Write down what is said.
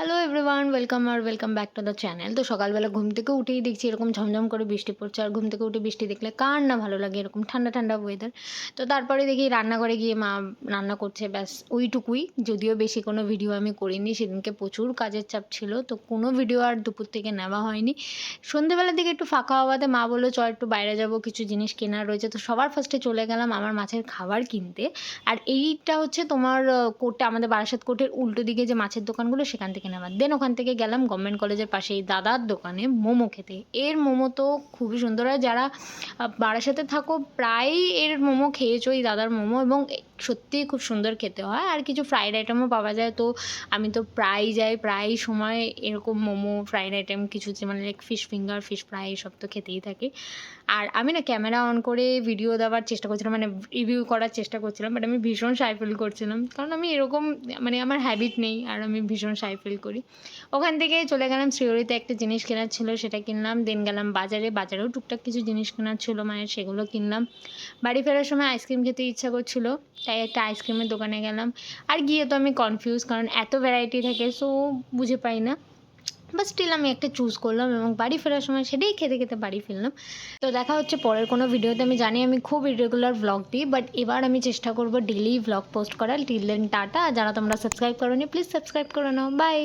Hello everyone, welcome back to the channel. তো সকালবেলা ঘুম থেকে উঠেই দেখছি এরকম ঝমঝম করে বৃষ্টি পড়ছে। আর ঘুম থেকে উঠে বৃষ্টি দেখলে কার না ভালো লাগে, এরকম ঠান্ডা ঠান্ডা ওয়েদার। তো তারপরে দেখি রান্নাঘরে গিয়ে মা রান্না করছে, ব্যাস ওইটুকুই। যদিও বেশি কোনো ভিডিও আমি করিনি, সেদিনকে প্রচুর কাজের চাপ ছিল, তো কোনো ভিডিও আর দুপুর থেকে নেওয়া হয়নি। সন্ধ্যেবেলার দিকে একটু ফাঁকা হওয়াতে মা বললো চল একটু বাইরে যাবো, কিছু জিনিস কেনার রয়েছে। তো সবার ফার্স্টে চলে গেলাম আমার মাছের খাবার কিনতে। আর এইটা হচ্ছে তোমার কোর্টে, আমাদের বারাসাত কোর্টের উল্টো দিকে যে মাছের দোকানগুলো, সেখান থেকে নেওয়া। দেন ওখান থেকে গেলাম গভর্নমেন্ট কলেজের পাশে এই দাদার দোকানে মোমো খেতে। এর মোমো তো খুবই সুন্দর হয়, যারা বারাসাতে থাকো প্রায়ই এর মোমো খেয়েছো, এই দাদার মোমো, এবং সত্যিই খুব সুন্দর খেতে হয়। আর কিছু ফ্রাইড আইটেমও পাওয়া যায়, তো আমি তো প্রায় যাই, প্রায় সময় এরকম মোমো ফ্রাইড আইটেম কিছু, মানে like fish finger, fish fry, এসব তো খেতেই থাকি। আর আমি না ক্যামেরা অন করে ভিডিও দেওয়ার চেষ্টা করছিলাম, মানে রিভিউ করার চেষ্টা করছিলাম, বাট আমি ভীষণ শাই ফিল করছিলাম, কারণ আমি এরকম, মানে আমার হ্যাবিট নেই, আর আমি ভীষণ শাই ফিল করি। ওখান থেকে চলে গেলাম শ্রীহরিতে, একটা জিনিস কেনার ছিল সেটা কিনলাম। দেন গেলাম বাজারেও টুকটাক কিছু জিনিস কেনার ছিল মায়ের, সেগুলো কিনলাম। বাড়ি ফেরার সময় আইসক্রিম খেতে ইচ্ছা করছিল, তাই একটা আইসক্রিমের দোকানে গেলাম। আর গিয়ে তো আমি কনফিউজ, কারণ এত ভ্যারাইটি থাকে, সো বুঝে পাই না। বাট স্টিল আমি একটা চুজ করলাম, এবং বাড়ি ফেরার সময় সেটাই খেতে খেতে বাড়ি ফিরলাম। তো দেখা হচ্ছে পরের কোনো ভিডিওতে। আমি জানি আমি খুব ইরেগুলার ভ্লগ দিই, বাট এবার আমি চেষ্টা করবো ডেলি ভ্লগ পোস্ট করার। Till then tata. যারা তোমরা সাবস্ক্রাইব করোনি, প্লিজ সাবস্ক্রাইব করে নাও। বাই।